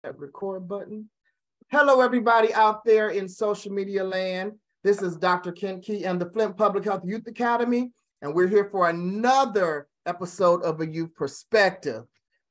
That record button. Hello, everybody out there in social media land. This is Dr. Ken Key and the Flint Public Health Youth Academy, and we're here for another episode of A Youth Perspective.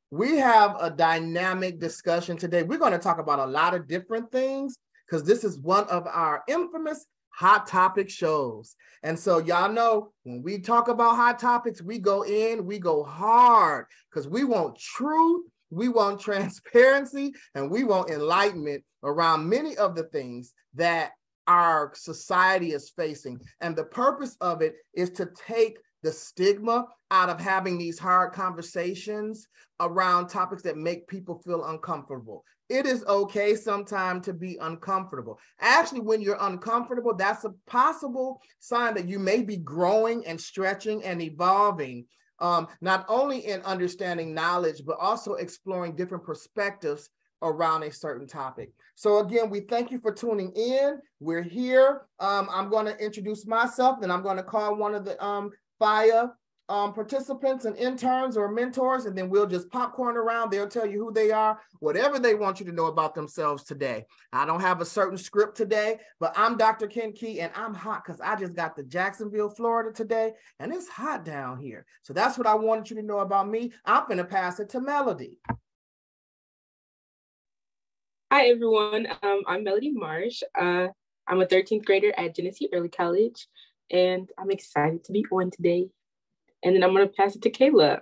We have a dynamic discussion today. We're going to talk about a lot of different things because this is one of our infamous hot topic shows. And so y'all know when we talk about hot topics, we go in, we go hard because we want truth. We want transparency and we want enlightenment around many of the things that our society is facing. And the purpose of it is to take the stigma out of having these hard conversations around topics that make people feel uncomfortable. It is okay sometimes to be uncomfortable. Actually, when you're uncomfortable, that's a possible sign that you may be growing and stretching and evolving. Not only in understanding knowledge, but also exploring different perspectives around a certain topic. So again, we thank you for tuning in. We're here. I'm going to introduce myself, and I'm going to call one of the FPHYA participants and interns or mentors, and then we'll just popcorn around. They'll tell you who they are, whatever they want you to know about themselves today. I don't have a certain script today, but I'm Dr. Ken Key, and I'm hot because I just got to Jacksonville, Florida today, and it's hot down here. So that's what I wanted you to know about me. I'm going to pass it to Melody. Hi, everyone. I'm Melody Marsh. I'm a 13th grader at Genesee Early College, and I'm excited to be on today. And then I'm going to pass it to Kayla.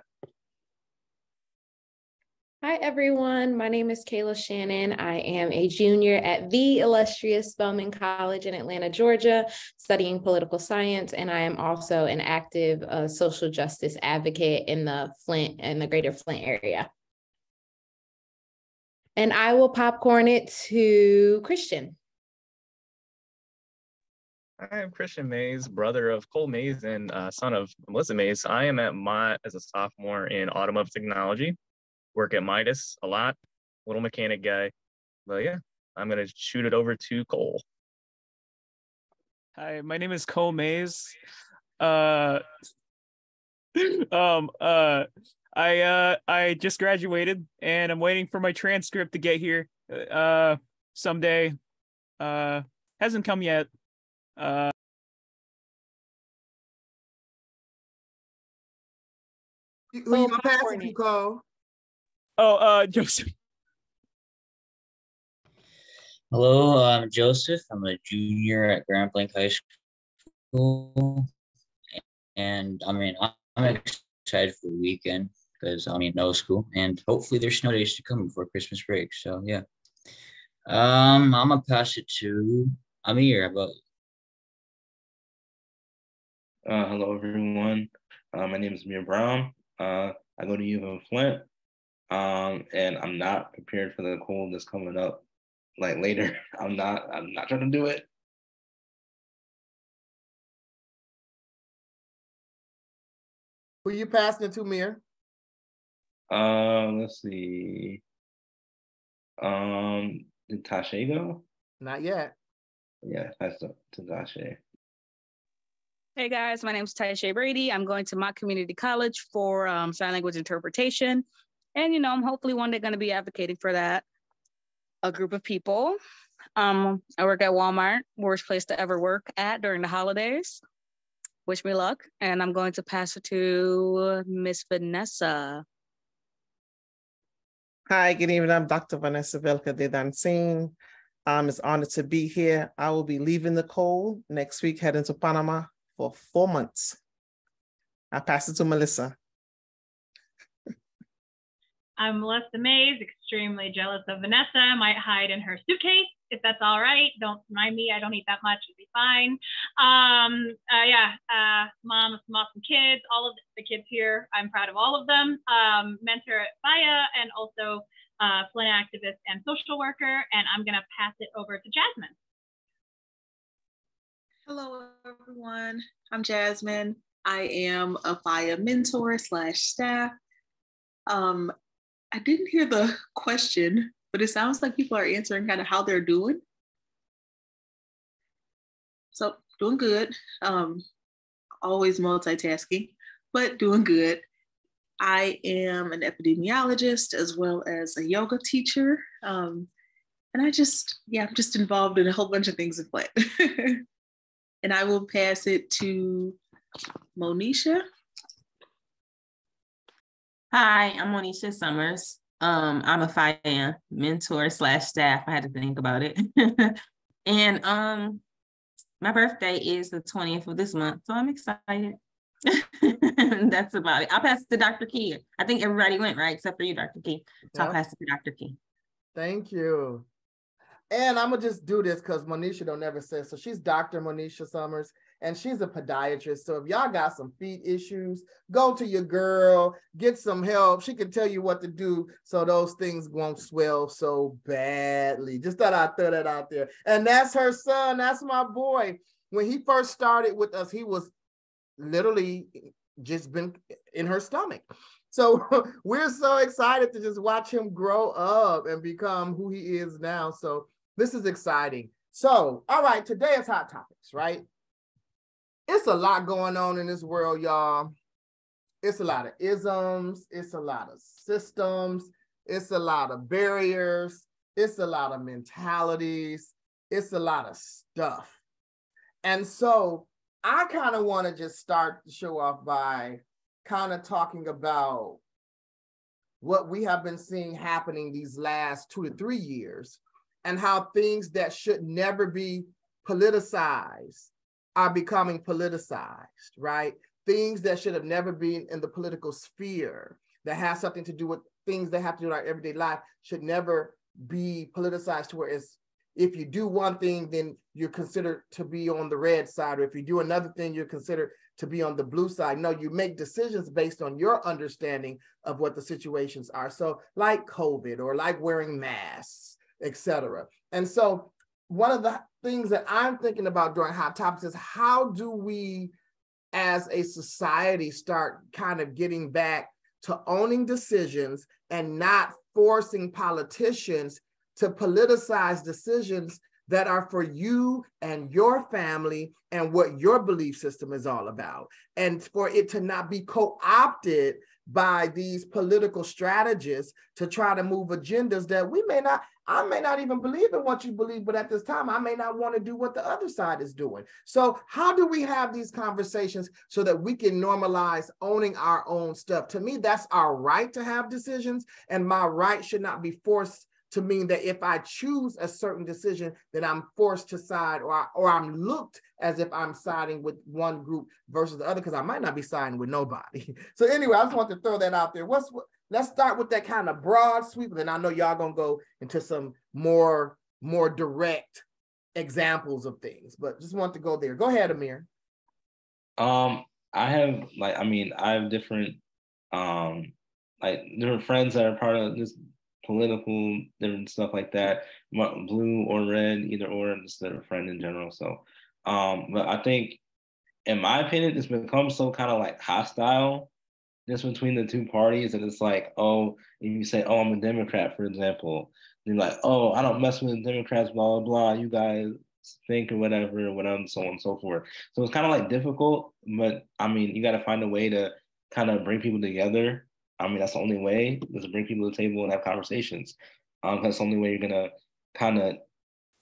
Hi, everyone. My name is Kayla Shannon. I am a junior at the illustrious Spelman College in Atlanta, Georgia, studying political science. And I am also an active social justice advocate in the Flint and the greater Flint area. And I will popcorn it to Christian. I am Christian Mays, brother of Cole Mays and son of Melissa Mays. I am at Mott as a sophomore in automotive technology. Work at Midas a lot, little mechanic guy. But yeah, I'm gonna shoot it over to Cole. Hi, my name is Cole Mays. I just graduated and I'm waiting for my transcript to get here someday. Hasn't come yet. Who you gonna pass it to, Cole? Joseph. Hello, I'm Joseph. I'm a junior at Grand Blanc High School, and I'm excited for the weekend because I'm in no school, and hopefully there's snow days to come before Christmas break. So yeah, I'm gonna pass it to Amir. About hello everyone. My name is Amir Brown. I go to U of Flint, and I'm not prepared for the cold that's coming up. Like later, I'm not trying to do it. Who you passing it to, Mir? Let's see. Did Tasha go? Not yet. Yeah, that's to Tasha. Hey guys, my name is Taisha Brady. I'm going to Mott Community College for sign language interpretation. And, I'm hopefully one day going to be advocating for that. A group of people. I work at Walmart, worst place to ever work at during the holidays. Wish me luck. And I'm going to pass it to Miss Vanessa. Hi, good evening. I'm Dr. Vanessa Velka de Dancing. It's honored to be here. I will be leaving the cold next week, heading to Panama for 4 months. I pass it to Melissa. I'm Melissa Mays, extremely jealous of Vanessa. Might hide in her suitcase, if that's all right. Don't mind me. I don't eat that much. It'll be fine. Mom of some awesome kids. All of the kids here, I'm proud of all of them. Mentor at FPHYA and also Flint activist and social worker. And I'm going to pass it over to Jasmine. Hello, everyone. I'm Jasmine. I am a FPHYA mentor / staff. I didn't hear the question, but it sounds like people are answering kind of how they're doing. So doing good. Always multitasking, but doing good. I am an epidemiologist as well as a yoga teacher. And I'm just involved in a whole bunch of things in Flint. And I will pass it to Monisha. Hi, I'm Monisha Summers. I'm a FPHYA mentor / staff. I had to think about it. And my birthday is the 20th of this month, so I'm excited. That's about it. I'll pass it to Dr. Key. I think everybody went, right? Except for you, Dr. Key. So I'll pass it to Dr. Key. Thank you. And I'm gonna just do this because Monisha don't ever say, so she's Dr. Monisha Summers, and she's a podiatrist. So if y'all got some feet issues, go to your girl, get some help. She can tell you what to do so those things won't swell so badly. Just thought I'd throw that out there. And that's her son, that's my boy. When he first started with us, he was literally just been in her stomach. So we're so excited to just watch him grow up and become who he is now. So this is exciting. So, all right, today is Hot Topics, right? It's a lot going on in this world, y'all. It's a lot of isms. It's a lot of systems. It's a lot of barriers. It's a lot of mentalities. It's a lot of stuff. And so I kind of want to just start the show off by kind of talking about what we have been seeing happening these last 2 to 3 years and how things that should never be politicized are becoming politicized, right? Things that should have never been in the political sphere that has something to do with things that have to do with our everyday life should never be politicized to where it's, if you do one thing, then you're considered to be on the red side, or if you do another thing, you're considered to be on the blue side. No, you make decisions based on your understanding of what the situations are. So like COVID or like wearing masks, etc. And so one of the things that I'm thinking about during Hot Topics is how do we as a society start kind of getting back to owning decisions and not forcing politicians to politicize decisions that are for you and your family and what your belief system is all about. And for it to not be co-opted by these political strategists to try to move agendas that I may not even believe in what you believe, but at this time, I may not want to do what the other side is doing. So how do we have these conversations so that we can normalize owning our own stuff? To me, that's our right to have decisions, and my right should not be forced to mean that if I choose a certain decision, then I'm forced to side or I'm looked as if I'm siding with one group versus the other, because I might not be siding with nobody. So anyway, I just want to throw that out there. Let's start with that kind of broad sweep, and then I know y'all gonna go into some more direct examples of things, but just want to go there. Go ahead, Amir. I have different different friends that are part of this political, different stuff like that, blue or red, either or, I'm just a friend in general. So, but I think, in my opinion, it's become so kind of like hostile just between the two parties. And it's like, oh, if you say, oh, I'm a Democrat, for example, you're like, oh, I don't mess with the Democrats, blah, blah, blah, you guys think or whatever, and so on and so forth. So it's kind of like difficult, but I mean, you got to find a way to kind of bring people together. I mean, that's the only way, is to bring people to the table and have conversations. That's the only way you're gonna kind of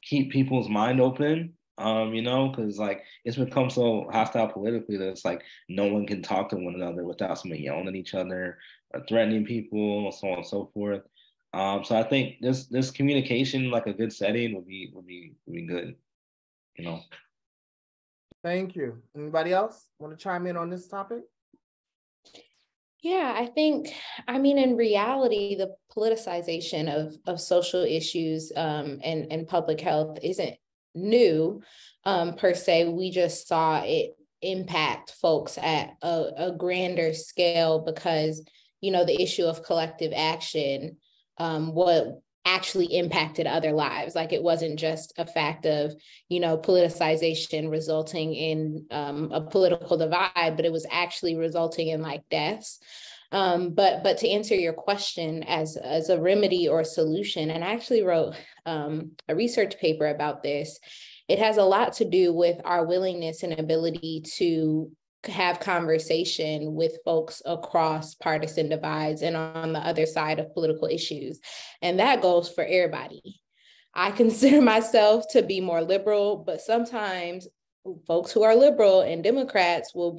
keep people's mind open, because like it's become so hostile politically that it's like no one can talk to one another without someone yelling at each other or threatening people, so on and so forth. So I think this communication, like a good setting, would be good, Thank you. Anybody else want to chime in on this topic? Yeah, I think, in reality, the politicization of social issues and public health isn't new per se. We just saw it impact folks at a grander scale because, the issue of collective action, what actually impacted other lives. Like it wasn't just a fact of, politicization resulting in a political divide, but it was actually resulting in like deaths. But to answer your question as a remedy or a solution, and I actually wrote a research paper about this, it has a lot to do with our willingness and ability to have conversation with folks across partisan divides and on the other side of political issues. And that goes for everybody. I consider myself to be more liberal, but sometimes folks who are liberal and Democrats will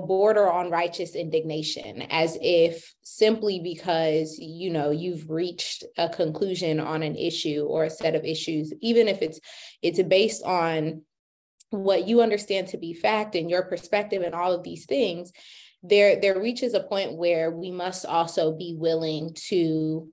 border on righteous indignation, as if simply because, you know, you've reached a conclusion on an issue or a set of issues, even if it's based on what you understand to be fact and your perspective and all of these things, there reaches a point where we must also be willing to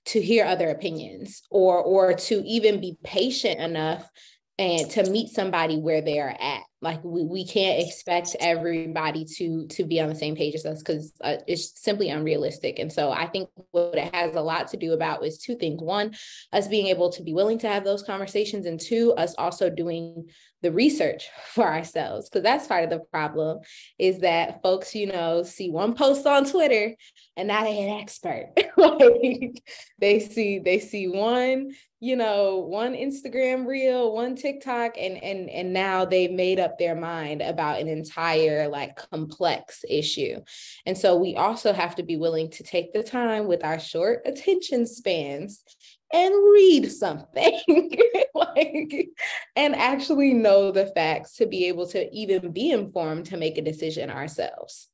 hear other opinions, or to even be patient enough and to meet somebody where they are at. Like we can't expect everybody to be on the same page as us, because it's simply unrealistic. And so I think what it has a lot to do about is two things. One, us being able to be willing to have those conversations, and two, us also doing the research for ourselves, because that's part of the problem, is that folks, you know, see one post on Twitter and now they an expert. Like they see one, you know, one Instagram reel, one TikTok, and now they've made up their mind about an entire like complex issue. And so we also have to be willing to take the time with our short attention spans and read something like, and actually know the facts to be able to even be informed to make a decision ourselves.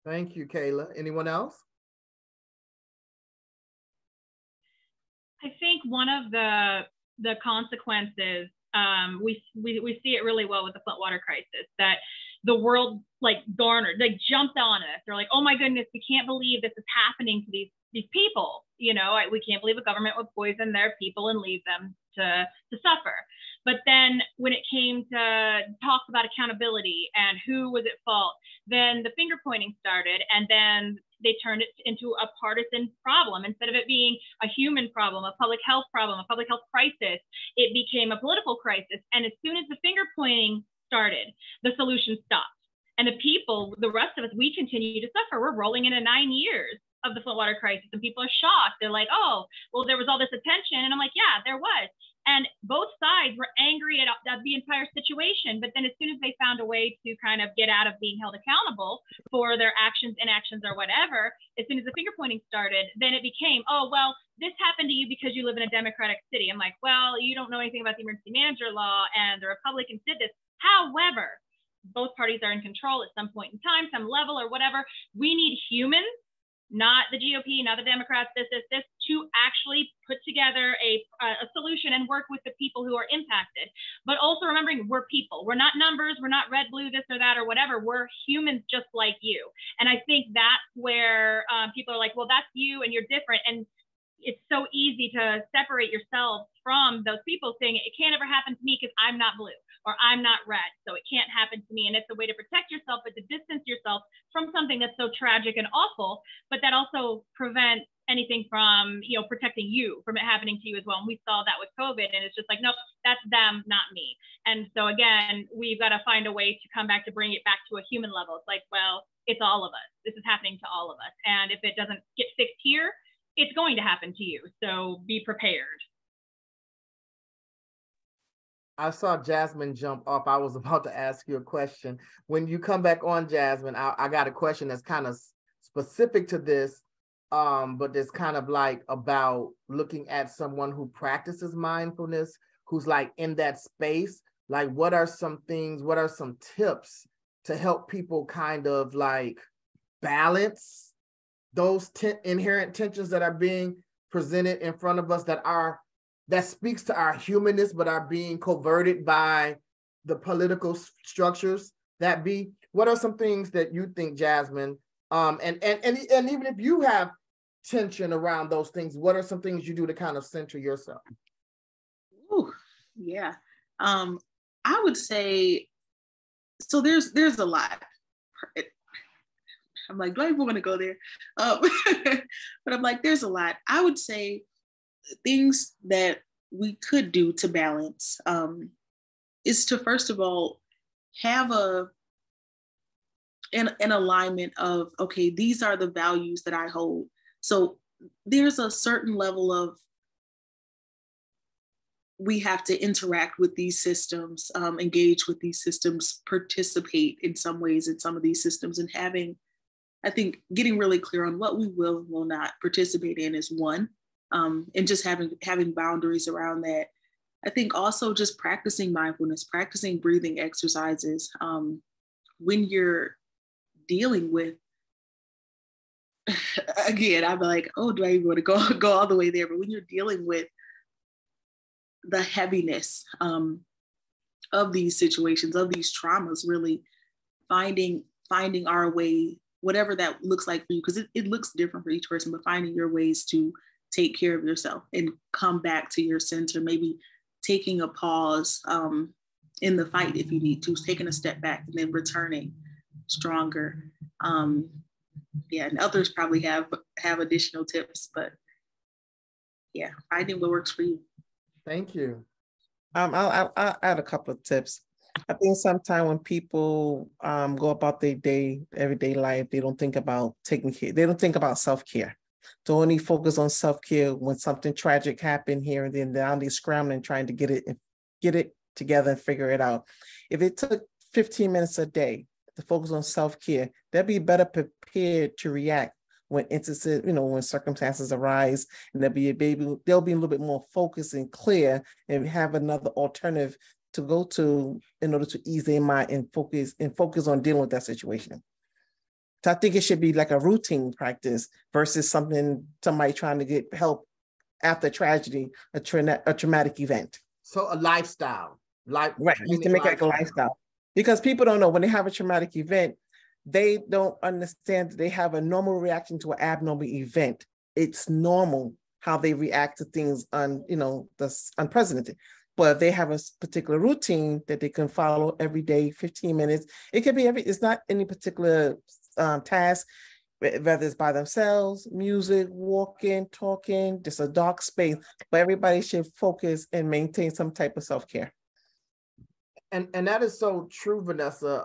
Thank you, Kayla. Anyone else? I think one of the consequences, we see it really well with the Flint water crisis, that the world like garnered, like jumped on us. They're like, oh my goodness, we can't believe this is happening to these people. You know, we can't believe a government would poison their people and leave them to suffer. But then when it came to talk about accountability and who was at fault, then the finger pointing started, and then they turned it into a partisan problem. Instead of it being a human problem, a public health crisis, it became a political crisis. And as soon as the finger pointing started, the solution stopped. And the people, the rest of us, we continue to suffer. We're rolling into 9 years of the Flint water crisis, and people are shocked. They're like, oh, well, there was all this attention. And I'm like, yeah, there was. And both sides were angry at the entire situation. But then as soon as they found a way to kind of get out of being held accountable for their actions, inactions, or whatever, as soon as the finger pointing started, then it became, oh, well, this happened to you because you live in a Democratic city. I'm like, well, you don't know anything about the emergency manager law, and the Republicans did this. However, both parties are in control at some point in time, some level or whatever. We need humans, not the GOP, not the Democrats, this, to actually put together a solution and work with the people who are impacted. But also remembering we're people. We're not numbers. We're not red, blue, this or that or whatever. We're humans just like you. And I think that's where people are like, well, that's you and you're different. And it's so easy to separate yourself from those people, saying it can't ever happen to me because I'm not blue or I'm not red, so it can't happen to me. And it's a way to protect yourself, but to distance yourself from something that's so tragic and awful, but that also prevents anything from, you know, protecting you from it happening to you as well. And we saw that with COVID, and it's just like, nope, that's them, not me. And so again, we've got to find a way to come back to bring it back to a human level. It's like, well, it's all of us. This is happening to all of us. And if it doesn't get fixed here, it's going to happen to you. So be prepared. I saw Jasmine jump up. I was about to ask you a question. When you come back on, Jasmine, I got a question that's kind of specific to this, but it's kind of like about looking at someone who practices mindfulness, who's like in that space. Like, what are some things, what are some tips to help people kind of like balance those inherent tensions that are being presented in front of us, that speaks to our humanness, but are being coverted by the political structures that be? What are some things that you think, Jasmine, and even if you have tension around those things, what are some things you do to kind of center yourself? Ooh, yeah. I would say, so there's a lot. I'm like, do I even want to go there? But I'm like, there's a lot. I would say things that we could do to balance is to, first of all, have an alignment of, okay, these are the values that I hold. So there's a certain level of we have to interact with these systems, engage with these systems, participate in some ways in some of these systems, and I think getting really clear on what we will and will not participate in is one, and just having boundaries around that. I think also just practicing mindfulness, practicing breathing exercises. When you're dealing with, again, I'm like, oh, do I even want to go all the way there? But when you're dealing with the heaviness of these situations, of these traumas, really finding our way, whatever that looks like for you, because it looks different for each person, but finding your ways to take care of yourself and come back to your center, maybe taking a pause in the fight if you need to, taking a step back and then returning stronger. Yeah, and others probably have additional tips, but yeah, finding what works for you. Thank you. I'll add a couple of tips. I think sometimes when people go about their everyday life, they don't think about taking care. They don't think about self-care. They only focus on self-care when something tragic happened here and then they're scrambling trying to get it together and figure it out. If it took 15 minutes a day to focus on self-care, they'll be better prepared to react when instances, when circumstances arise, and they'll be a little bit more focused and clear and have another alternative to go to in order to ease their mind and focus on dealing with that situation. So I think it should be like a routine practice versus somebody trying to get help after tragedy, a traumatic event. So a lifestyle. Right, you can make it like a lifestyle. Because people don't know when they have a traumatic event, they don't understand that they have a normal reaction to an abnormal event. It's normal how they react to things that's unprecedented. But if they have a particular routine that they can follow every day, 15 minutes, it could be it's not any particular task, whether it's by themselves, music, walking, talking, just a dark space, but everybody should focus and maintain some type of self-care. And that is so true, Vanessa,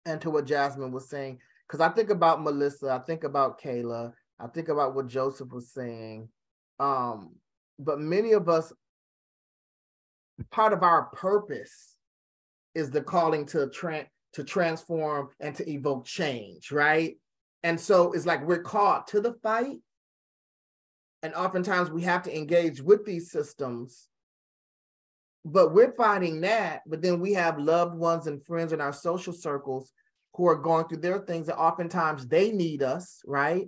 and to what Jasmine was saying, because I think about Melissa, I think about Kayla, I think about what Joseph was saying, but many of us, part of our purpose is the calling to transform and to evoke change, right? And so it's like we're called to the fight, and oftentimes we have to engage with these systems, but we're fighting that, but then we have loved ones and friends in our social circles who are going through their things, and oftentimes they need us, right?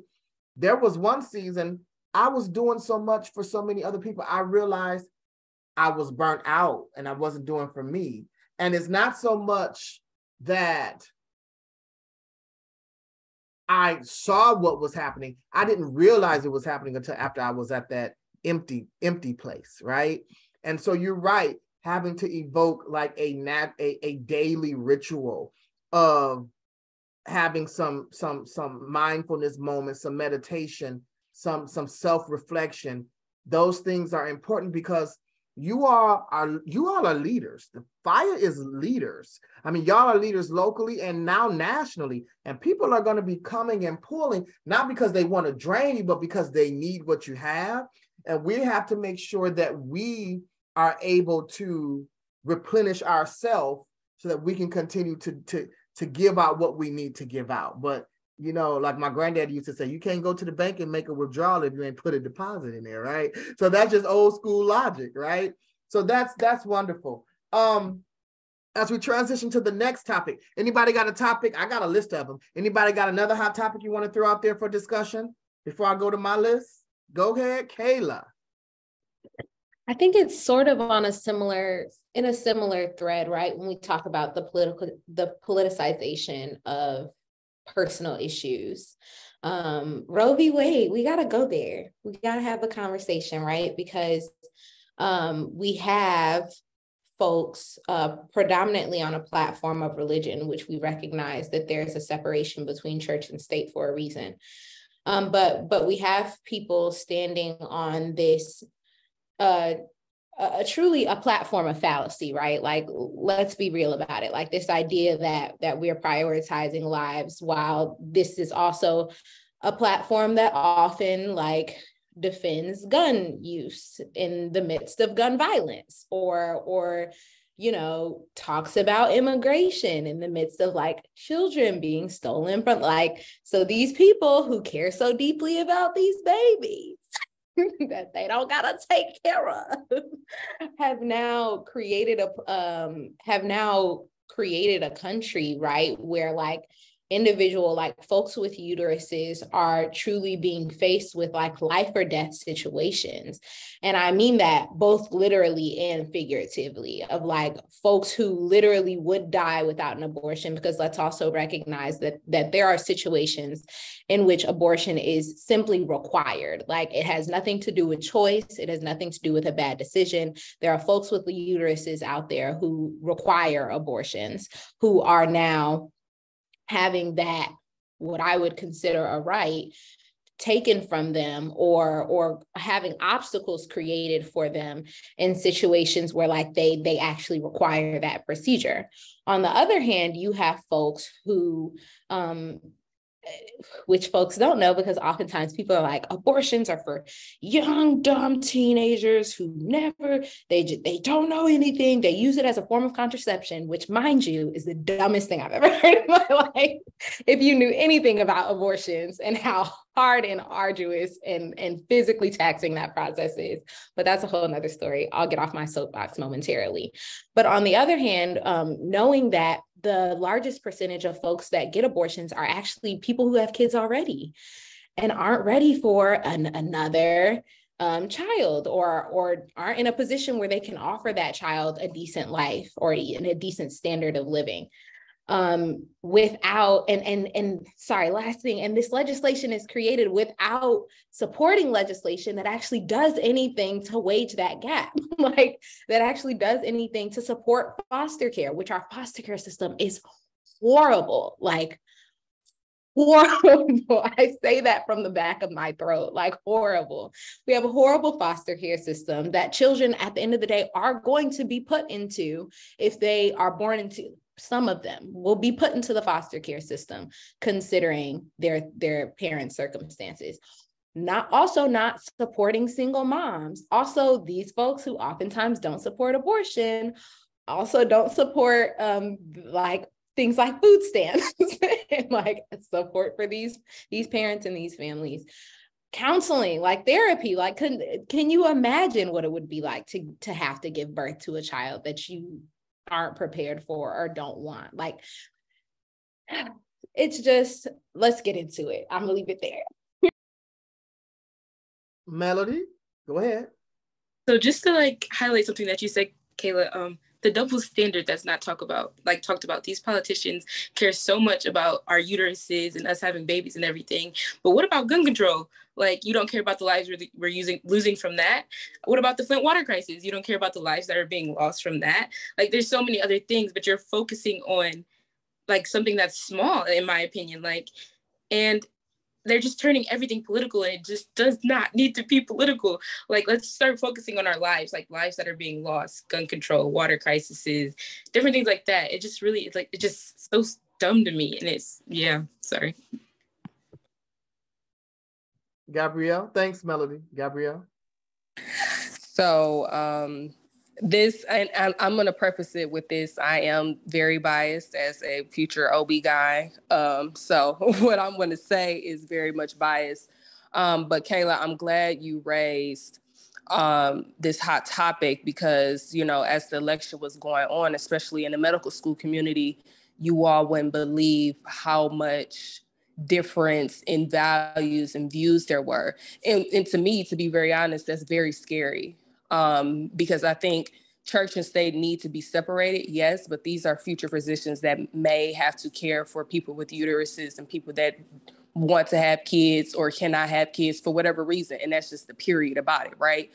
There was one season I was doing so much for so many other people, I realized I was burnt out and I wasn't doing for me. And it's not so much that I saw what was happening. I didn't realize it was happening until after I was at that empty place, right? And so you're right, having to evoke like a daily ritual of having some mindfulness moments, some meditation, some self-reflection. Those things are important because you all are leaders. The FPHYA is leaders. I mean, y'all are leaders locally and now nationally. And people are going to be coming and pulling, not because they want to drain you, but because they need what you have. And we have to make sure that we are able to replenish ourselves so that we can continue to give out what we need to give out. But like my granddad used to say, you can't go to the bank and make a withdrawal if you ain't put a deposit in there, right? So that's just old school logic, right? So that's wonderful. As we transition to the next topic, anybody got a topic? I got a list of them. Anybody got another hot topic you want to throw out there for discussion before I go to my list? Go ahead, Kayla. I think it's sort of in a similar thread, right? When we talk about the politicization of personal issues. Roe v. Wade, we got to go there. We got to have a conversation, right? Because we have folks predominantly on a platform of religion, which we recognize that there's a separation between church and state for a reason. But we have people standing on this truly a platform of fallacy, right? Like, let's be real about it. Like this idea that we're prioritizing lives, while this is also a platform that often defends gun use in the midst of gun violence, or you know, talks about immigration in the midst of like children being stolen from, like, so these people who care so deeply about these babies that they don't gotta take care of have now created a country, right, where like individual, like folks with uteruses are truly being faced with like life or death situations. And I mean that both literally and figuratively, of like folks who literally would die without an abortion, because let's also recognize that there are situations in which abortion is simply required. Like it has nothing to do with choice. It has nothing to do with a bad decision. There are folks with uteruses out there who require abortions, who are now having that, what I would consider a right, taken from them, or having obstacles created for them in situations where like they actually require that procedure. On the other hand, you have folks who which folks don't know, because oftentimes people are like, abortions are for young, dumb teenagers who they don't know anything. They use it as a form of contraception, which, mind you, is the dumbest thing I've ever heard in my life. If you knew anything about abortions and how hard and arduous and physically taxing that process is. But that's a whole nother story. I'll get off my soapbox momentarily. But on the other hand, knowing that the largest percentage of folks that get abortions are actually people who have kids already and aren't ready for another child, or aren't in a position where they can offer that child a decent life or in a decent standard of living. Without, sorry, last thing, and this legislation is created without supporting legislation that actually does anything to wage that gap, like that actually does anything to support foster care, which our foster care system is horrible, like horrible. I say that from the back of my throat, like horrible. We have a horrible foster care system that children at the end of the day are going to be put into if they are born into. Some of them will be put into the foster care system, considering their parents' circumstances. Not supporting single moms. Also, these folks who oftentimes don't support abortion also don't support like things like food stamps and like support for these parents and these families. Counseling, like therapy, like can you imagine what it would be like to have to give birth to a child that you aren't prepared for or don't want? Like, it's just, let's get into it. I'm gonna leave it there. Melody, go ahead. So just to like highlight something that you said, Kayla, the double standard that's not talked about. These politicians care so much about our uteruses and us having babies and everything, but what about gun control? Like, you don't care about the lives we're losing from that. What about the Flint water crisis? You don't care about the lives that are being lost from that. Like, there's so many other things, but you're focusing on like something that's small, in my opinion. Like, and they're just turning everything political, and it just does not need to be political. Like, let's start focusing on our lives, like lives that are being lost, gun control, water crises, different things like that. It just really, it's like, it's just so dumb to me. And it's, yeah, sorry. Gabrielle, thanks, Melody. Gabrielle. So this, and I'm going to preface it with this. I am very biased as a future OB guy. So what I'm going to say is very much biased. But Kayla, I'm glad you raised this hot topic because, you know, as the election was going on, especially in the medical school community, you all wouldn't believe how much difference in values and views there were. And to me, to be very honest, that's very scary. Because I think church and state need to be separated, yes, but these are future physicians that may have to care for people with uteruses and people that want to have kids or cannot have kids for whatever reason. And that's just the period about it, right?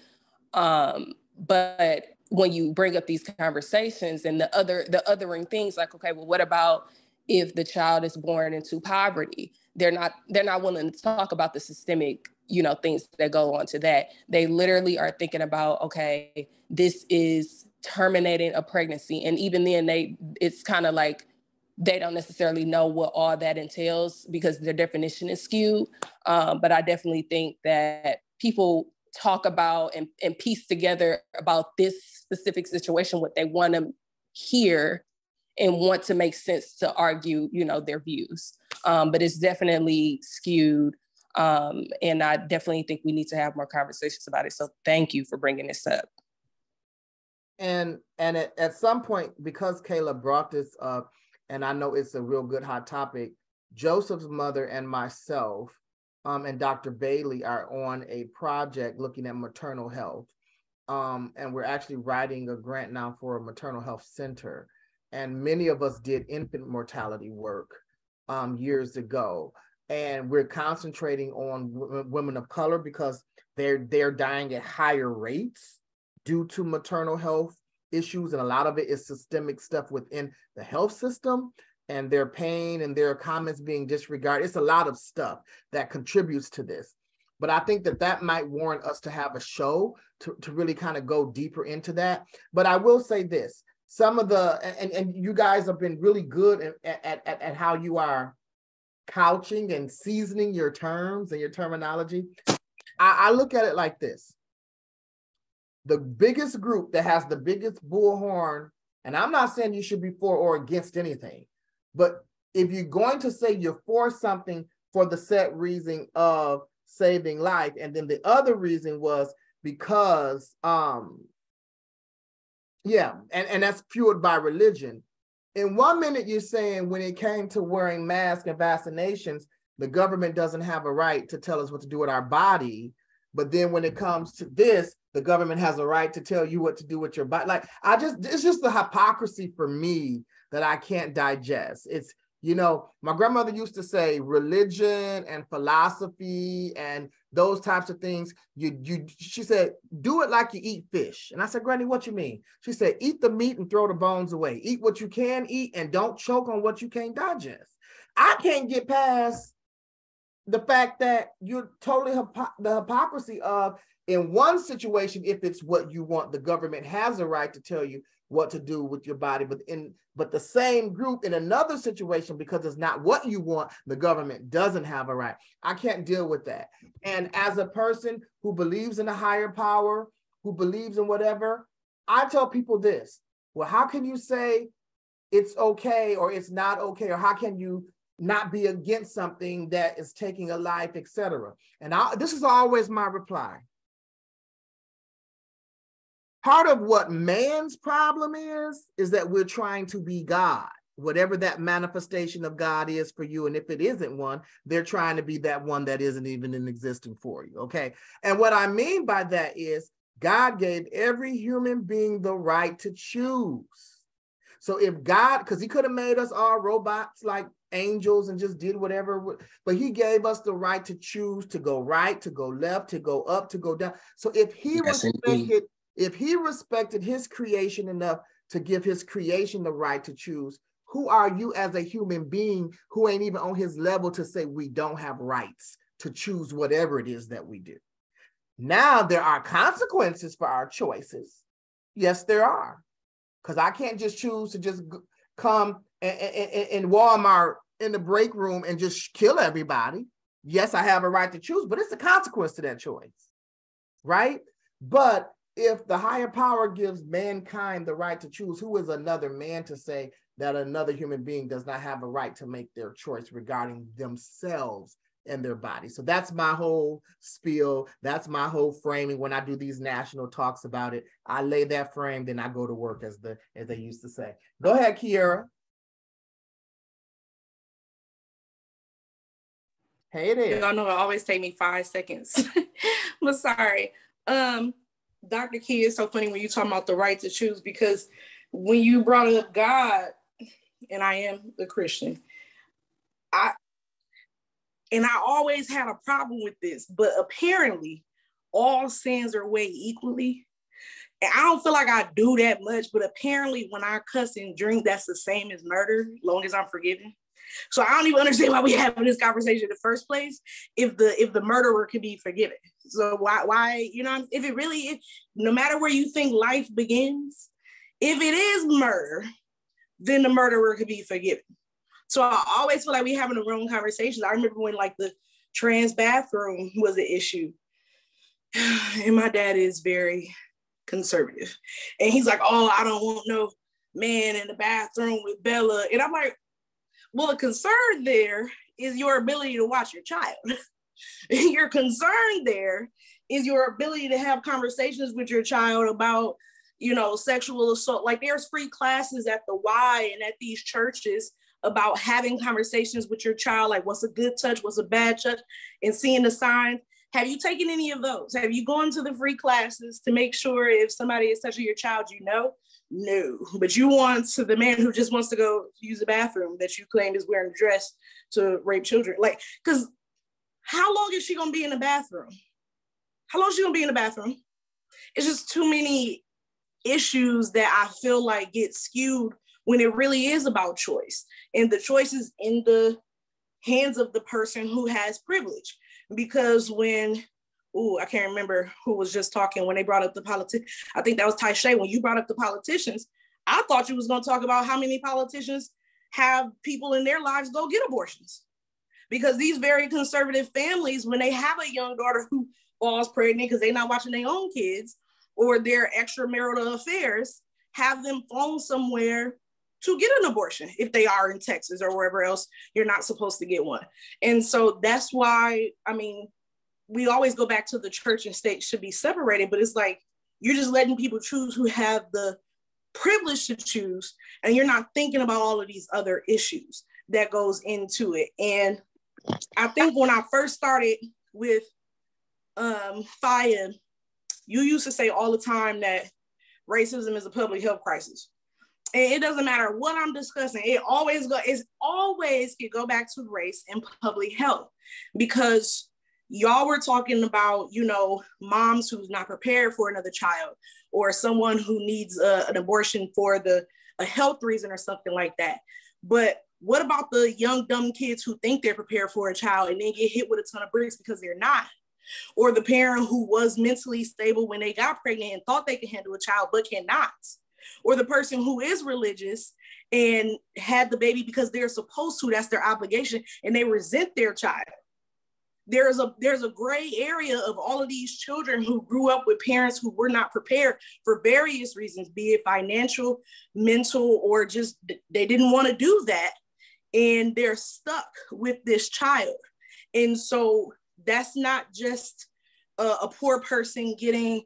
But when you bring up these conversations and the othering things like, okay, well, what about if the child is born into poverty? They're not willing to talk about the systemic, you know, things that go on to that. They literally are thinking about, okay, this is terminating a pregnancy. And even then it's kind of like, they don't necessarily know what all that entails because their definition is skewed. But I definitely think that people talk about and piece together about this specific situation, what they want to hear and want to make sense to argue, you know, their views. But it's definitely skewed. And I definitely think we need to have more conversations about it. So thank you for bringing this up. And at some point, because Kayla brought this up, and I know it's a real good hot topic, Joseph's mother and myself and Dr. Bailey are on a project looking at maternal health. And we're actually writing a grant now for a maternal health center. And many of us did infant mortality work years ago. And we're concentrating on women of color because they're dying at higher rates due to maternal health issues. And a lot of it is systemic stuff within the health system and their pain and their comments being disregarded. It's a lot of stuff that contributes to this. But I think that might warrant us to have a show to really kind of go deeper into that. But I will say this, some of the, and you guys have been really good at how you are couching and seasoning your terms and your terminology. I look at it like this. The biggest group that has the biggest bullhorn, and I'm not saying you should be for or against anything, but if you're going to say you're for something for the set reason of saving life, and then the other reason was because, and that's fueled by religion. In 1 minute, you're saying when it came to wearing masks and vaccinations, the government doesn't have a right to tell us what to do with our body. But then when it comes to this, the government has a right to tell you what to do with your body. Like, it's just the hypocrisy for me that I can't digest. It's, you know, my grandmother used to say religion and philosophy and those types of things. She said, do it like you eat fish. And I said, Granny, what you mean? She said, eat the meat and throw the bones away. Eat what you can eat and don't choke on what you can't digest. I can't get past the fact that you're totally the hypocrisy of, in one situation, if it's what you want, the government has a right to tell you what to do with your body, but the same group in another situation, because it's not what you want, the government doesn't have a right. I can't deal with that. And as a person who believes in a higher power, who believes in whatever, I tell people this, well, how can you say it's okay or it's not okay, or how can you not be against something that is taking a life, etc.? And this is always my reply. Part of what man's problem is that we're trying to be God, whatever that manifestation of God is for you. And if it isn't one, they're trying to be that one that isn't even in existence for you, okay? And what I mean by that is God gave every human being the right to choose. So if God, because he could have made us all robots like angels and just did whatever, but he gave us the right to choose, to go right, to go left, to go up, to go down. So if he respected his creation enough to give his creation the right to choose, who are you as a human being who ain't even on his level to say we don't have rights to choose whatever it is that we do? Now there are consequences for our choices. Yes, there are. Because I can't just choose to just come in Walmart in the break room and just kill everybody. Yes, I have a right to choose, but it's a consequence to that choice, right? But if the higher power gives mankind the right to choose, who is another man to say that another human being does not have a right to make their choice regarding themselves and their body? So that's my whole spiel. That's my whole framing. When I do these national talks about it, I lay that frame, then I go to work, as they used to say. Go ahead, Kiera. Hey there. Y'all know it always take me 5 seconds. But sorry. Dr. Key, is so funny when you talk about the right to choose, because when you brought up God, and I am a Christian, I always had a problem with this, but apparently all sins are weighed equally. And I don't feel like I do that much, but apparently when I cuss and drink, that's the same as murder, long as I'm forgiven. So I don't even understand why we having this conversation in the first place if the murderer could be forgiven. So why you know, if it really is, no matter where you think life begins, if it is murder, then the murderer could be forgiven. So I always feel like we having the wrong conversations. I remember when like the trans bathroom was an issue. And my dad is very conservative. And he's like, oh, I don't want no man in the bathroom with Bella. And I'm like, well, the concern there is your ability to watch your child. Your concern there is your ability to have conversations with your child about, you know, sexual assault. Like there's free classes at the Y and at these churches about having conversations with your child, like what's a good touch, what's a bad touch, and seeing the signs. Have you taken any of those? Have you gone to the free classes to make sure if somebody is touching your child, you know? No, but you want to the man who just wants to go use the bathroom that you claim is wearing a dress to rape children. Like, because how long is she gonna be in the bathroom? How long is she gonna be in the bathroom? It's just too many issues that I feel like get skewed when it really is about choice. And the choice is in the hands of the person who has privilege. Because when, I can't remember who was just talking when they brought up the politics. I think that was Taisha. When you brought up the politicians, I thought you was going to talk about how many politicians have people in their lives go get abortions. Because these very conservative families, when they have a young daughter who falls pregnant because they're not watching their own kids or their extramarital affairs, have them flown somewhere to get an abortion if they are in Texas or wherever else you're not supposed to get one. And so that's why, I mean, we always go back to the church and state should be separated, but it's like, you're just letting people choose who have the privilege to choose, and you're not thinking about all of these other issues that goes into it. And I think when I first started with FPHYA, you used to say all the time that racism is a public health crisis. And it doesn't matter what I'm discussing, it's always can go back to race and public health, because y'all were talking about, you know, moms who's not prepared for another child, or someone who needs an abortion for a health reason or something like that. But what about the young, dumb kids who think they're prepared for a child and then get hit with a ton of bricks because they're not? Or the parent who was mentally stable when they got pregnant and thought they could handle a child but cannot? Or the person who is religious and had the baby because they're supposed to, that's their obligation, and they resent their child. There's a gray area of all of these children who grew up with parents who were not prepared for various reasons, be it financial, mental, or just they didn't want to do that. And they're stuck with this child. And so that's not just a poor person getting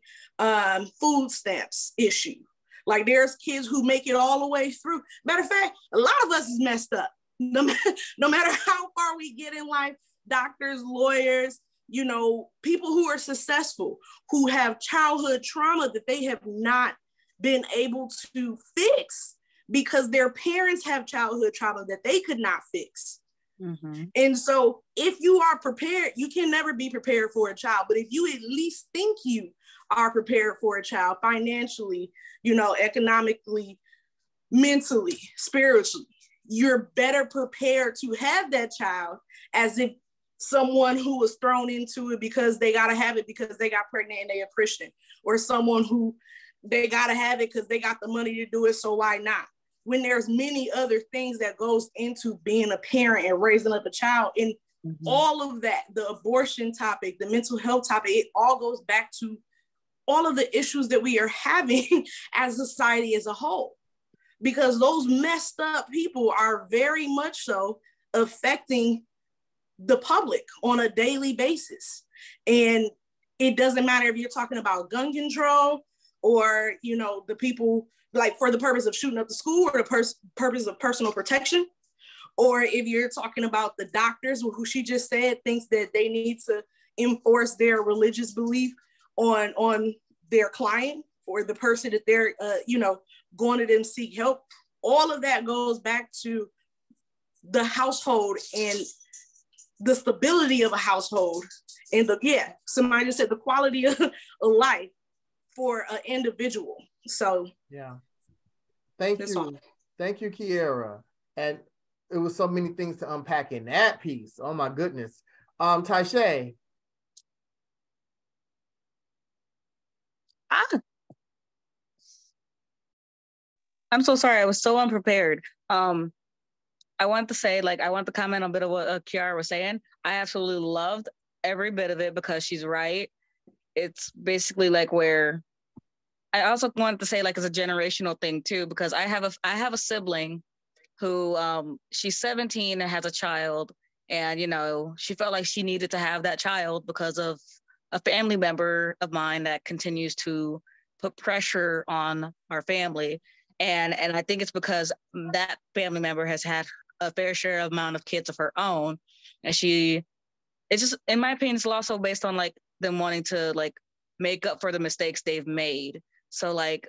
food stamps issue. Like there's kids who make it all the way through. Matter of fact, a lot of us is messed up. No matter how far we get in life, doctors, lawyers, you know, people who are successful, who have childhood trauma that they have not been able to fix because their parents have childhood trauma that they could not fix. Mm-hmm. And so if you are prepared, you can never be prepared for a child, but if you at least think you are prepared for a child financially, you know, economically, mentally, spiritually, you're better prepared to have that child as if someone who was thrown into it because they got to have it because they got pregnant and they a Christian, or someone who they got to have it because they got the money to do it, so why not? When there's many other things that goes into being a parent and raising up a child, and all of that, the abortion topic, the mental health topic, it all goes back to all of the issues that we are having as a society as a whole, because those messed up people are very much so affecting the public on a daily basis. And it doesn't matter if you're talking about gun control or, you know, the people like for the purpose of shooting up the school or the purpose of personal protection, or if you're talking about the doctors who she just said thinks that they need to enforce their religious belief on their client or the person that they're, you know, going to them seek help. All of that goes back to the household and the stability of a household and somebody just said the quality of life for an individual. So yeah, thank you, Kiera. And it was so many things to unpack in that piece. Oh my goodness. Taisha. I'm so sorry. I was so unprepared. I want to say, I want to comment on a bit of what Kiara was saying. I absolutely loved every bit of it because she's right. it's basically like where I also wanted to say like it's a generational thing too, because I have a sibling who she's 17 and has a child, and you know, she felt like she needed to have that child because of a family member of mine that continues to put pressure on our family. And I think it's because that family member has had a fair share amount of kids of her own. And it's just, in my opinion, it's also based on like them wanting to like make up for the mistakes they've made. So like,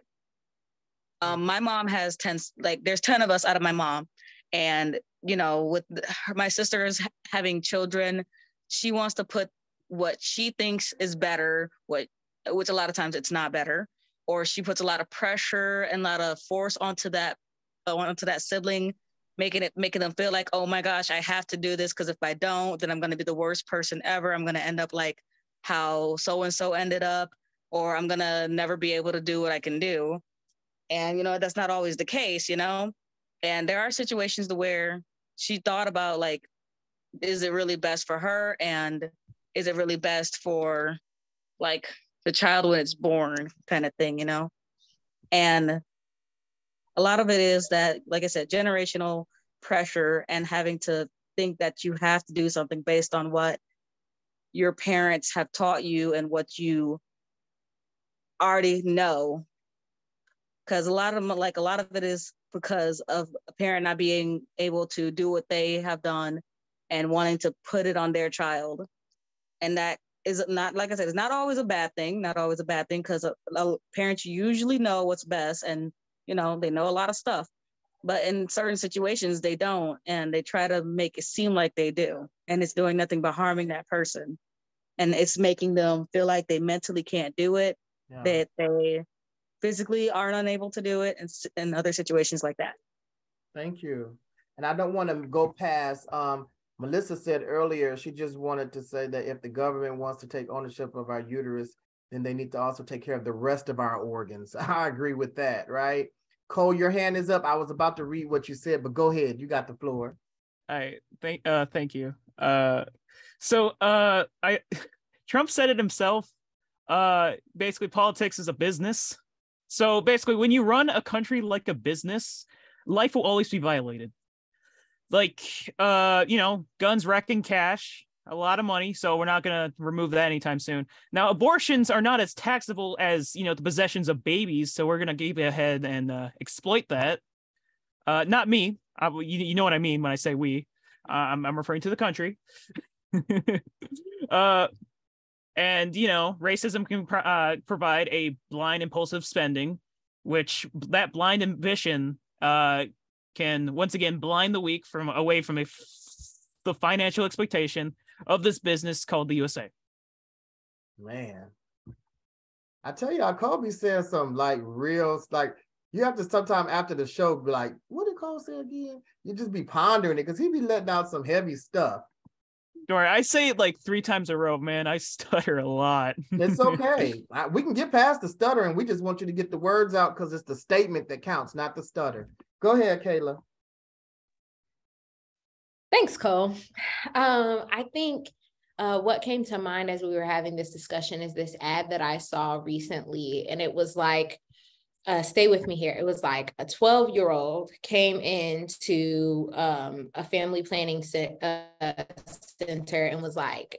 my mom has 10, like there's 10 of us out of my mom. And, you know, with my sisters having children, she wants to put what she thinks is better, which a lot of times it's not better, or she puts a lot of pressure and a lot of force onto that sibling, making them feel like, oh my gosh, I have to do this, because if I don't, then I'm going to be the worst person ever. I'm going to end up like how so-and-so ended up, or I'm going to never be able to do what I can do. And, you know, that's not always the case, you know? And there are situations where she thought about like, is it really best for her? And is it really best for like the child when it's born, kind of thing, you know? And a lot of it is that, like I said, generational pressure and having to think that you have to do something based on what your parents have taught you and what you already know. Because a lot of it is because of a parent not being able to do what they have done and wanting to put it on their child. And that is not, like I said, it's not always a bad thing, because parents usually know what's best, and, you know, they know a lot of stuff. But in certain situations, they don't, and they try to make it seem like they do. And it's doing nothing but harming that person. And it's making them feel like they mentally can't do it, that they physically are unable to do it, and other situations like that. Thank you. And I don't want to go past, Melissa said earlier, she just wanted to say that if the government wants to take ownership of our uterus, then they need to also take care of the rest of our organs. I agree with that, right? Cole, your hand is up. I was about to read what you said, but go ahead. You got the floor. Thank you. Trump said it himself. Basically, politics is a business. So basically, when you run a country like a business, life will always be violated. Like, you know, guns, wrecking, cash, a lot of money. So we're not going to remove that anytime soon. Now, abortions are not as taxable as, you know, the possessions of babies. So we're going to go ahead and exploit that. Not me. You know what I mean when I say we. I'm referring to the country. And, you know, racism can provide a blind, impulsive spending, which that blind ambition can once again blind the weak away from the financial exploitation of this business called the USA. Man, I tell you, Kobe said some like real, like you have to sometime after the show be like, what did Cole say again? You just be pondering it, because he be letting out some heavy stuff. Don't worry, I say it like 3 times a row, man. I stutter a lot. It's okay. We can get past the stuttering. We just want you to get the words out, because it's the statement that counts, not the stutter. Go ahead, Kayla. Thanks, Cole. I think what came to mind as we were having this discussion is this ad that I saw recently, and it was like, stay with me here. It was like a 12-year-old came into a family planning center and was like,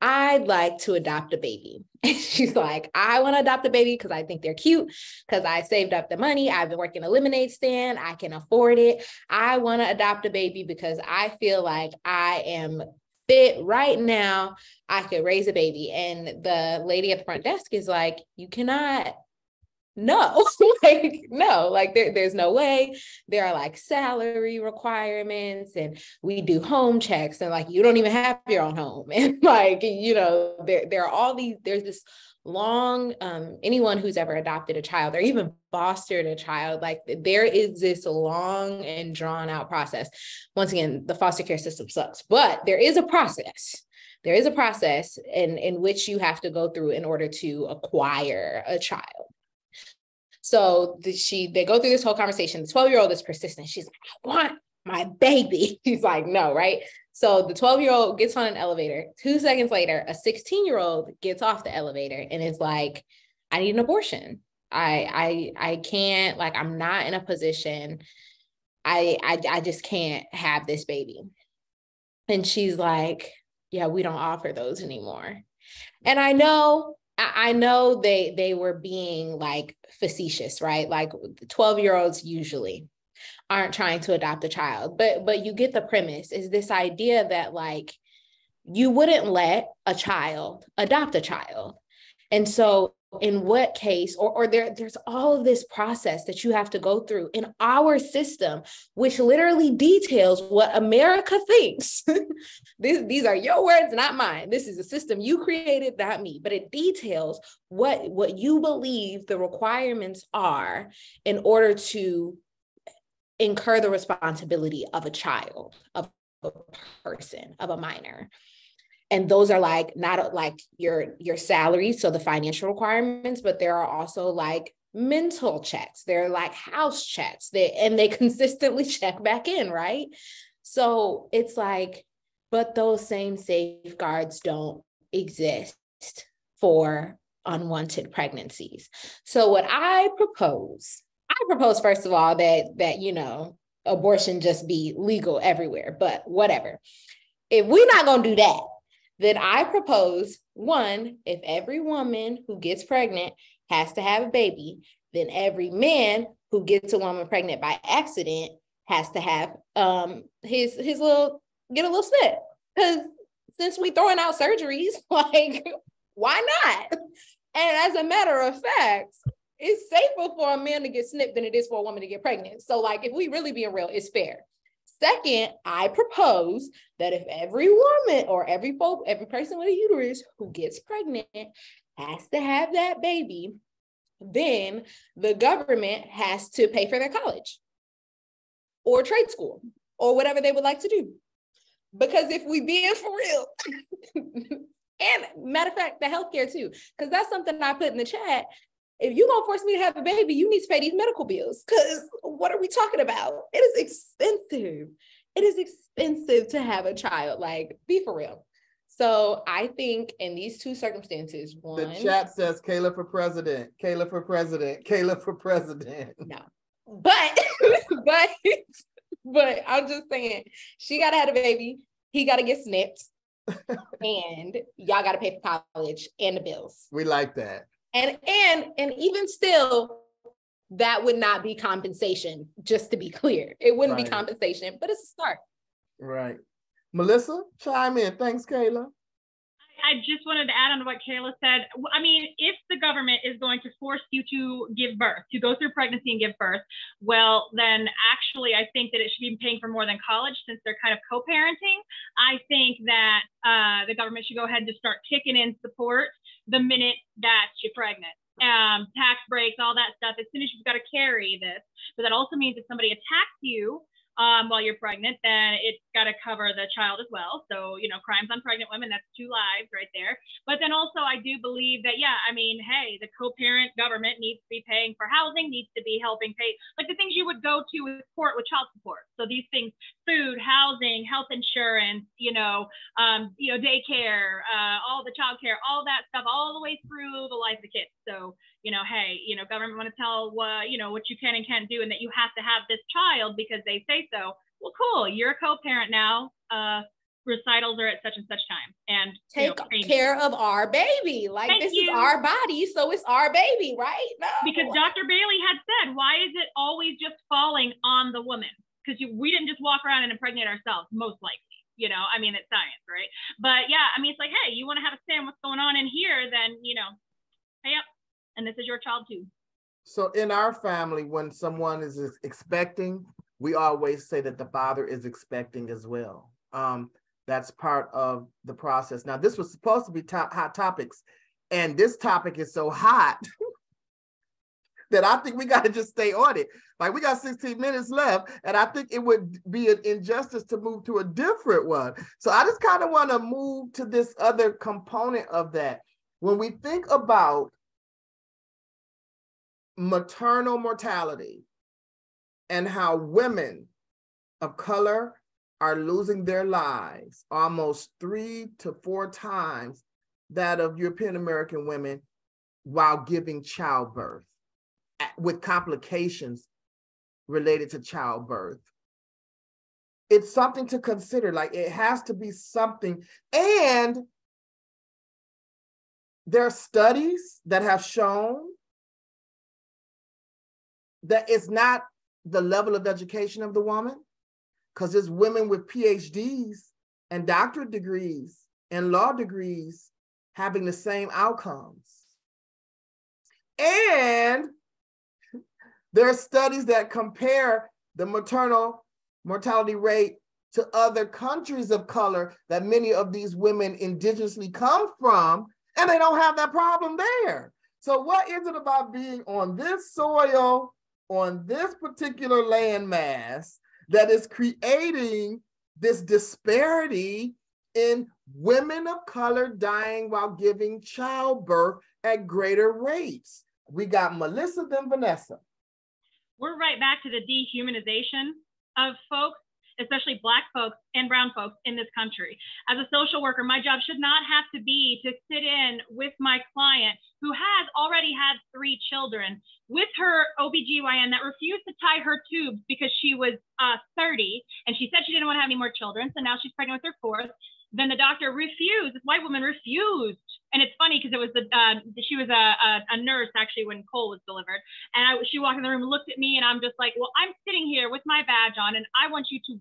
I'd like to adopt a baby. And she's like, I want to adopt a baby because I think they're cute, because I saved up the money. I've been working a lemonade stand. I can afford it. I want to adopt a baby because I feel like I am fit right now. I could raise a baby. And the lady at the front desk is like, you cannot. No, there's no way. There are like salary requirements, and we do home checks, and like you don't even have your own home, and like, you know, there are all these, there's this long, anyone who's ever adopted a child or even fostered a child, like there is this long and drawn out process. Once again, the foster care system sucks, but there is a process. There is a process in which you have to go through in order to acquire a child. So they go through this whole conversation. The 12-year-old is persistent. She's like, I want my baby. She's like, no, right? So the 12-year-old gets on an elevator. 2 seconds later, a 16-year-old gets off the elevator and is like, I need an abortion. I can't, like, I'm not in a position. I just can't have this baby. And she's like, yeah, we don't offer those anymore. And I know they were being like facetious, right? Like 12-year-olds usually aren't trying to adopt a child, but you get the premise, is this idea that like you wouldn't let a child adopt a child. And so in what case, or there's all of this process that you have to go through in our system, which literally details what America thinks. These are your words, not mine. This is a system you created, not me, but it details what you believe the requirements are in order to incur the responsibility of a child, of a person, of a minor. And those are like, not like your salary, so the financial requirements, but there are also like mental checks. They're like house checks. They consistently check back in, right? So it's like, but those same safeguards don't exist for unwanted pregnancies. So what I propose, first of all, that you know, abortion just be legal everywhere, but whatever. If we're not gonna do that, then I propose, one, if every woman who gets pregnant has to have a baby, then every man who gets a woman pregnant by accident has to have get a little snip. Because since we throwing out surgeries, like, why not? And as a matter of fact, it's safer for a man to get snipped than it is for a woman to get pregnant. So like, if we really being real, it's fair. Second, I propose that if every woman or every person with a uterus who gets pregnant has to have that baby, then the government has to pay for their college or trade school or whatever they would like to do. Because if we being for real, and matter of fact, the healthcare too, because that's something I put in the chat. If you're gonna force me to have a baby, you need to pay these medical bills, because what are we talking about? It is expensive. It is expensive to have a child, like, be for real. So I think in these two circumstances, one— The chat says Kayla for president, Kayla for president, Kayla for president. No, but I'm just saying, she gotta have a baby, he gotta get snipped, and y'all gotta pay for college and the bills. We like that. And even still, that would not be compensation, just to be clear. It wouldn't be compensation, but it's a start. Right. Melissa, chime in. Thanks, Kayla. I just wanted to add on to what Kayla said. I mean, if the government is going to force you to give birth, to go through pregnancy and give birth, well, then actually, I think that it should be paying for more than college, since they're kind of co-parenting. I think that the government should go ahead and just start kicking in support the minute that you're pregnant. Tax breaks, all that stuff, as soon as you've got to carry this. But that also means if somebody attacks you while you're pregnant, then it's got to cover the child as well. So, you know, crimes on pregnant women, that's 2 lives right there. But then also I do believe that, yeah, I mean, hey, the co-parent government needs to be paying for housing, needs to be helping pay, like the things you would go to with court with child support. So these things, food, housing, health insurance, daycare, all the child care, all that stuff, all the way through the life of the kids. So, hey, government want to tell what you can and can't do, and that you have to have this child because they say so. Well, cool, you're a co-parent now. Recitals are at such and such time, and take care of our baby. Like, this is our body, so it's our baby, right? No. Because Dr. Bailey had said, why is it always just falling on the woman? Because we didn't just walk around and impregnate ourselves, most likely. I mean, it's science, right? But yeah, I mean, it's like, hey, you want to have a say in what's going on in here, then pay up, and this is your child too. So in our family, when someone is expecting, we always say that the father is expecting as well. That's part of the process. Now, this was supposed to be hot topics, and this topic is so hot that I think we got to just stay on it. Like, we got 16 minutes left, and I think it would be an injustice to move to a different one. So I just kind of want to move to this other component of that. When we think about maternal mortality and how women of color are losing their lives almost 3 to 4 times that of European American women while giving childbirth, with complications related to childbirth. It's something to consider. Like, it has to be something. And there are studies that have shown that it's not the level of education of the woman, because there's women with PhDs and doctorate degrees and law degrees having the same outcomes. And there are studies that compare the maternal mortality rate to other countries of color that many of these women indigenously come from, and they don't have that problem there. So what is it about being on this soil, on this particular landmass, that is creating this disparity in women of color dying while giving childbirth at greater rates? We got Melissa, then Vanessa. We're right back to the dehumanization of folks, especially Black folks and brown folks in this country. As a social worker, my job should not have to be to sit in with my client who has already had 3 children with her OBGYN that refused to tie her tubes because she was 30, and she said she didn't want to have any more children, so now she's pregnant with her 4th. Then the doctor refused, this white woman refused. And it's funny because it was she was a nurse actually when Cole was delivered. And she walked in the room and looked at me, and I'm just like, well, I'm sitting here with my badge on, and I want you to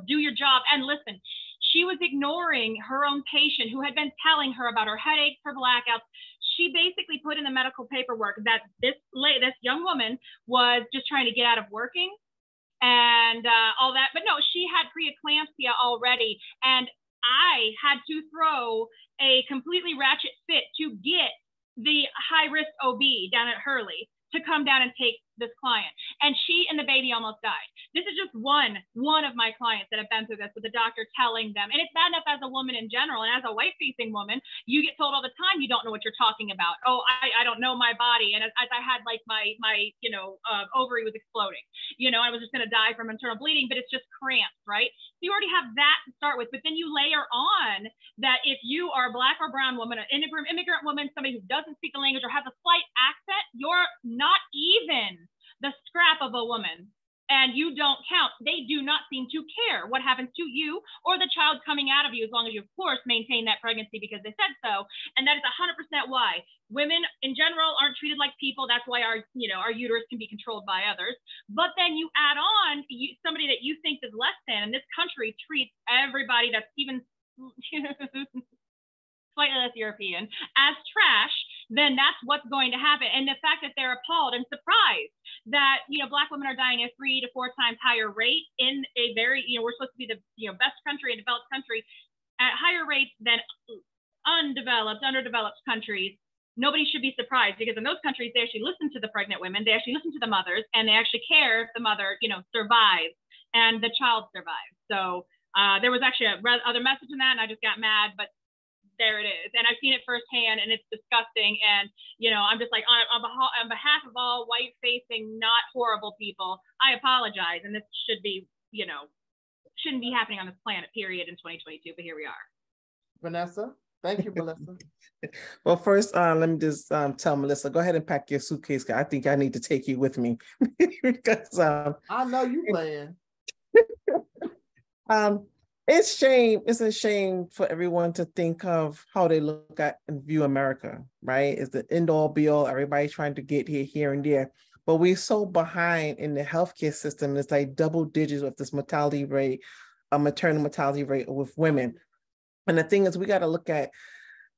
do your job and listen. She was ignoring her own patient who had been telling her about her headaches, her blackouts. She basically put in the medical paperwork that this young woman was just trying to get out of working and all that. But no, she had preeclampsia already. And I had to throw a completely ratchet fit to get the high-risk OB down at Hurley to come down and take this client. And she and the baby almost died. This is just one of my clients that have been through this, with the doctor telling them. And it's bad enough as a woman in general, and as a white-facing woman, you get told all the time you don't know what you're talking about. Oh, I don't know my body. And as I had like my ovary was exploding. I was just going to die from internal bleeding, but it's just cramps, right? So you already have that to start with. But then you layer on that if you are a Black or brown woman, an immigrant woman, somebody who doesn't speak the language or has a slight accent, you're not even the scrap of a woman, and you don't count. They do not seem to care what happens to you or the child coming out of you, as long as you, of course, maintain that pregnancy because they said so. And that is 100% why women in general aren't treated like people. That's why our uterus can be controlled by others. But then you add on somebody that you think is less than, and this country treats everybody that's even slightly less European as trash, then that's what's going to happen. And the fact that they're appalled and surprised that, Black women are dying at 3 to 4 times higher rate in a very, we're supposed to be the, best country and developed country at higher rates than underdeveloped countries. Nobody should be surprised, because in those countries, they actually listen to the pregnant women, they actually listen to the mothers, and they actually care if the mother, survives and the child survives. So there was actually other message in that, and I just got mad, but there it is. And I've seen it firsthand, and it's disgusting. And, I'm just like, on behalf of all white-facing, not horrible people, I apologize. And this should be, shouldn't be happening on this planet, period, in 2022, but here we are. Vanessa? Thank you, Melissa. Well, first, let me just tell Melissa, go ahead and pack your suitcase. I think I need to take you with me. Because I know you playing. It's a shame for everyone to think of how they look at and view America, right? It's the end all be all, everybody trying to get here and there. But we're so behind in the healthcare system. It's like double digits of this mortality rate, maternal mortality rate with women. And the thing is, we got to look at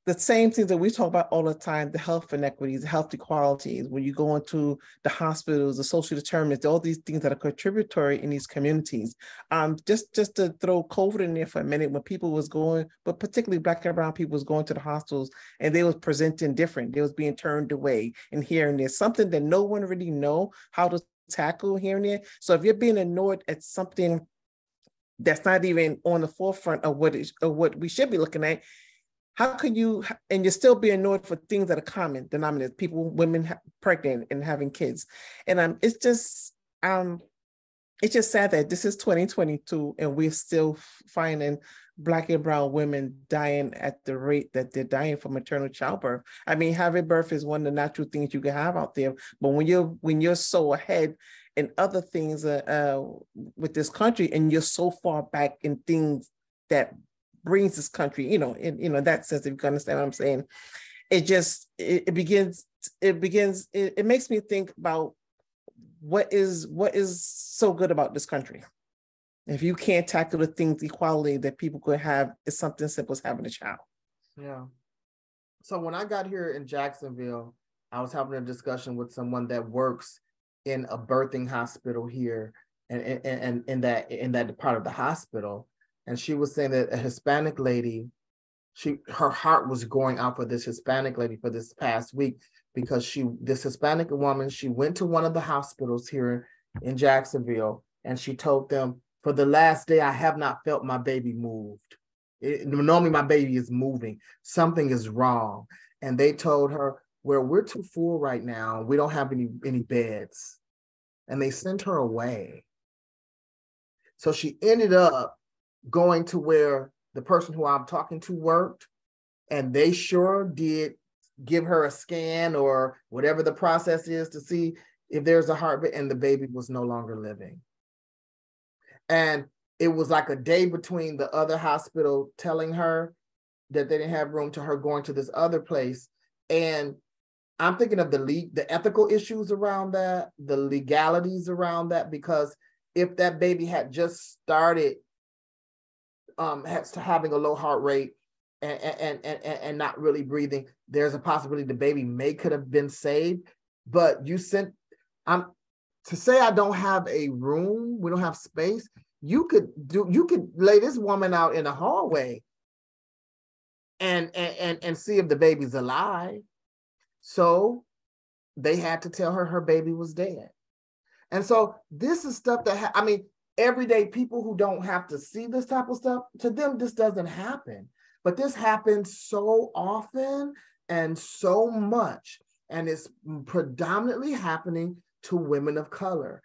the same things that we talk about all the time, the health inequities, the health inequalities, when you go into the hospitals, the social determinants, all these things that are contributory in these communities. Just to throw COVID in there for a minute, when people was going, but particularly Black and brown people was going to the hospitals and they was presenting different, they was being turned away and here and there, something that no one really know how to tackle here and there. So if you're being ignored at something that's not even on the forefront of what we should be looking at, how can you, and you're still being ignored for things that are common denominators, people, women pregnant and having kids. And it's just, it's just sad that this is 2022 and we're still finding Black and brown women dying at the rate that they're dying from maternal childbirth. I mean, having birth is one of the natural things you can have out there, but when you're so ahead in other things with this country, and you're so far back in things that brings this country, in that sense, if you can understand what I'm saying, it makes me think about what is so good about this country. If you can't tackle the things, equality that people could have, is something simple as having a child. Yeah. So when I got here in Jacksonville, I was having a discussion with someone that works in a birthing hospital here, and in that part of the hospital, and she was saying that a Hispanic lady, her heart was going out for this Hispanic lady for this past week, because this Hispanic woman, she went to one of the hospitals here in Jacksonville, and she told them, for the last day, I have not felt my baby moved. Normally my baby is moving. Something is wrong. And they told her, well, we're too full right now. We don't have any beds. And they sent her away. So she ended up going to where the person who I'm talking to worked, and they sure did give her a scan or whatever the process is to see if there's a heartbeat, and the baby was no longer living. And it was like a day between the other hospital telling her that they didn't have room to her going to this other place. And I'm thinking of the ethical issues around that, the legalities around that, because if that baby had just started having a low heart rate and not really breathing, there's a possibility the baby could have been saved. But to say I don't have a room, we don't have space, you could lay this woman out in the hallway and see if the baby's alive. So they had to tell her baby was dead. And so this is stuff that, everyday people who don't have to see this type of stuff, to them, this doesn't happen. But this happens so often and so much, and it's predominantly happening to women of color.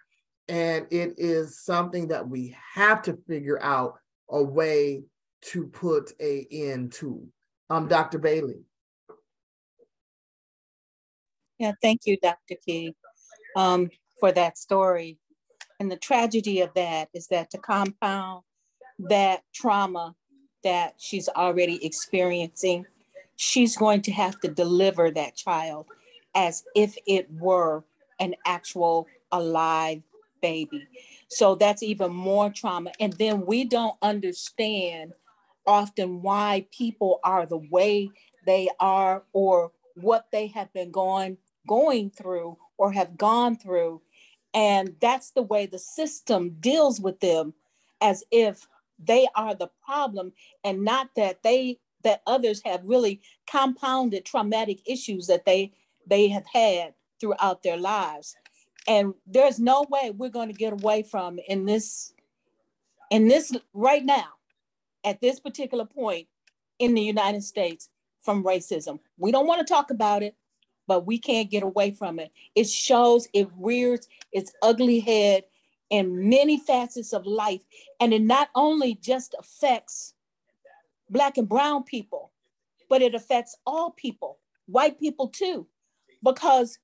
And it is something that we have to figure out a way to put an end to. Dr. Bailey. Yeah, thank you, Dr. Key, for that story. And the tragedy of that is that to compound that trauma that she's already experiencing, she's going to have to deliver that child as if it were an actual alive baby. So that's even more trauma. And then we don't understand often why people are the way they are, or what they have been going through or have gone through. And that's the way the system deals with them, as if they are the problem, and not that others have really compounded traumatic issues that they have had throughout their lives. And there's no way we're going to get away from in this right now, at this particular point in the United States, from racism. We don't want to talk about it, but we can't get away from it. It rears its ugly head in many facets of life. And it not only just affects Black and brown people, but it affects all people, white people too. Because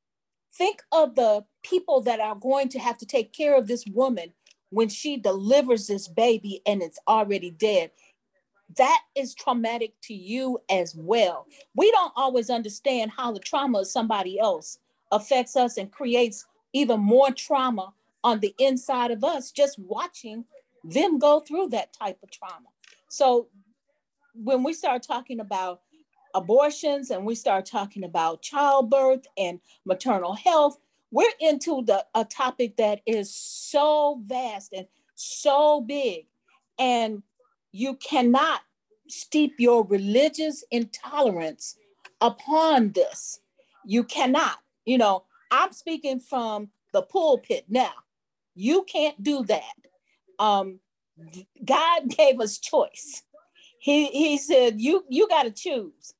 think of the people that are going to have to take care of this woman when she delivers this baby and it's already dead. That is traumatic to you as well. We don't always understand how the trauma of somebody else affects us and creates even more trauma on the inside of us, just watching them go through that type of trauma. So when we start talking about abortions and we start talking about childbirth and maternal health, we're into a topic that is so vast and so big. And you cannot steep your religious intolerance upon this. You cannot. I'm speaking from the pulpit now. You can't do that. God gave us choice. He said, you got to choose.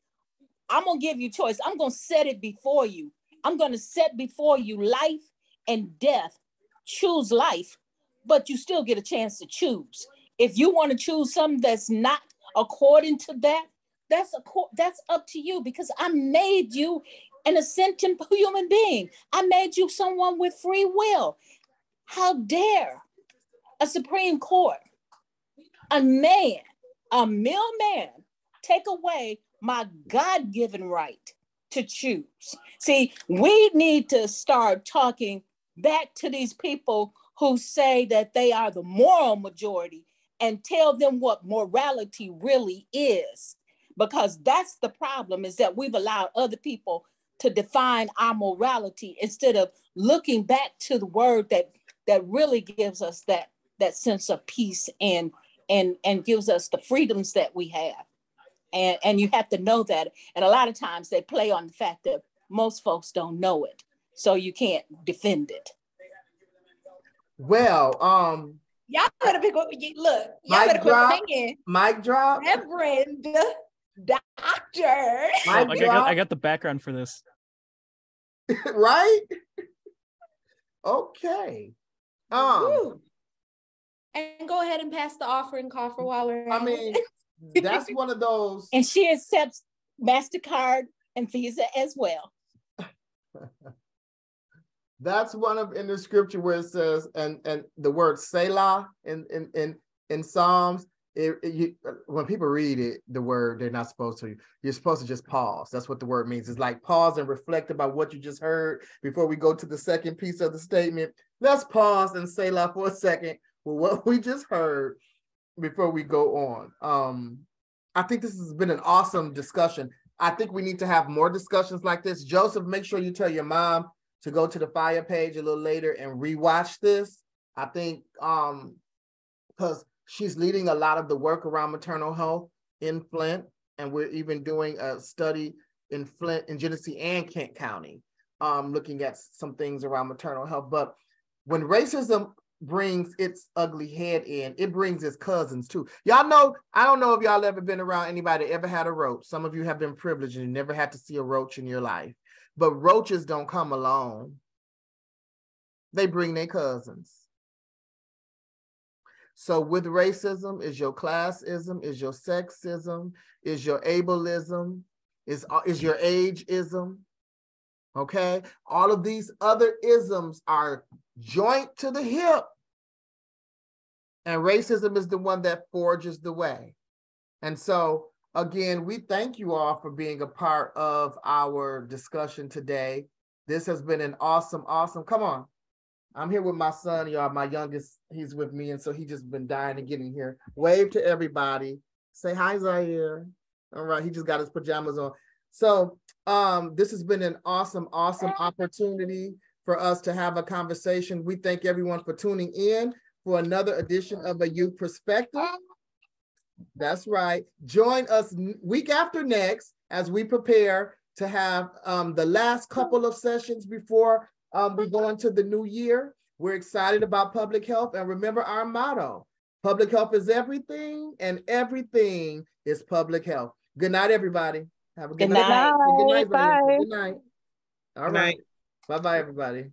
I'm going to give you choice. I'm going to set it before you. I'm going to set before you life and death. Choose life. but you still get a chance to choose. If you want to choose something that's not according to that, that's up to you, because I made you an sentient human being. I made you someone with free will. How dare a Supreme Court, a man, a male man, take away my God-given right to choose? See, we need to start talking back to these people who say that they are the moral majority and tell them what morality really is. Because that's the problem, is that we've allowed other people to define our morality instead of looking back to the word that really gives us that sense of peace and gives us the freedoms that we have. And you have to know that. And a lot of times they play on the fact that most folks don't know it, so you can't defend it. Well, y'all better pick up. Look, y'all better quit singing. Mic drop. Reverend Doctor. I got the background for this. Right? Okay. And go ahead and pass the offering coffer while we're at it. That's one of those. And she accepts MasterCard and Visa as well. That's one of in the scripture where it says, and the word Selah in Psalms, when people read it, the word, they're not supposed to. You're supposed to just pause. That's what the word means. It's like pause and reflect about what you just heard before we go to the second piece of the statement. Let's pause and Selah for a second with what we just heard before we go on. I think this has been an awesome discussion. I think we need to have more discussions like this. Joseph, make sure you tell your mom to go to the FPHYA page a little later and rewatch this. I think because she's leading a lot of the work around maternal health in Flint, and we're even doing a study in Flint, in Genesee and Kent County, looking at some things around maternal health. But when racism brings its ugly head in, it brings its cousins too. Y'all know, I don't know if y'all ever been around anybody that ever had a roach. Some of you have been privileged and you never had to see a roach in your life. But roaches don't come alone. They bring their cousins. So with racism, is your classism, is your sexism, is your ableism, is your ageism, okay? All of these other isms are joint to the hip. And racism is the one that forges the way. And so, again, we thank you all for being a part of our discussion today. This has been an awesome, come on. I'm here with my son, y'all, my youngest, he's with me, and so he just been dying to get in here. Wave to everybody. Say hi, Zaire. All right, he just got his pajamas on. So this has been an awesome opportunity for us to have a conversation. We thank everyone for tuning in for another edition of A Youth Perspective. That's right. Join us week after next as we prepare to have the last couple of sessions before we go into the new year. We're excited about public health, and remember our motto: public health is everything, and everything is public health. Good night, everybody. Have a good night. Good night. Bye. Good night. All right. Bye-bye, everybody.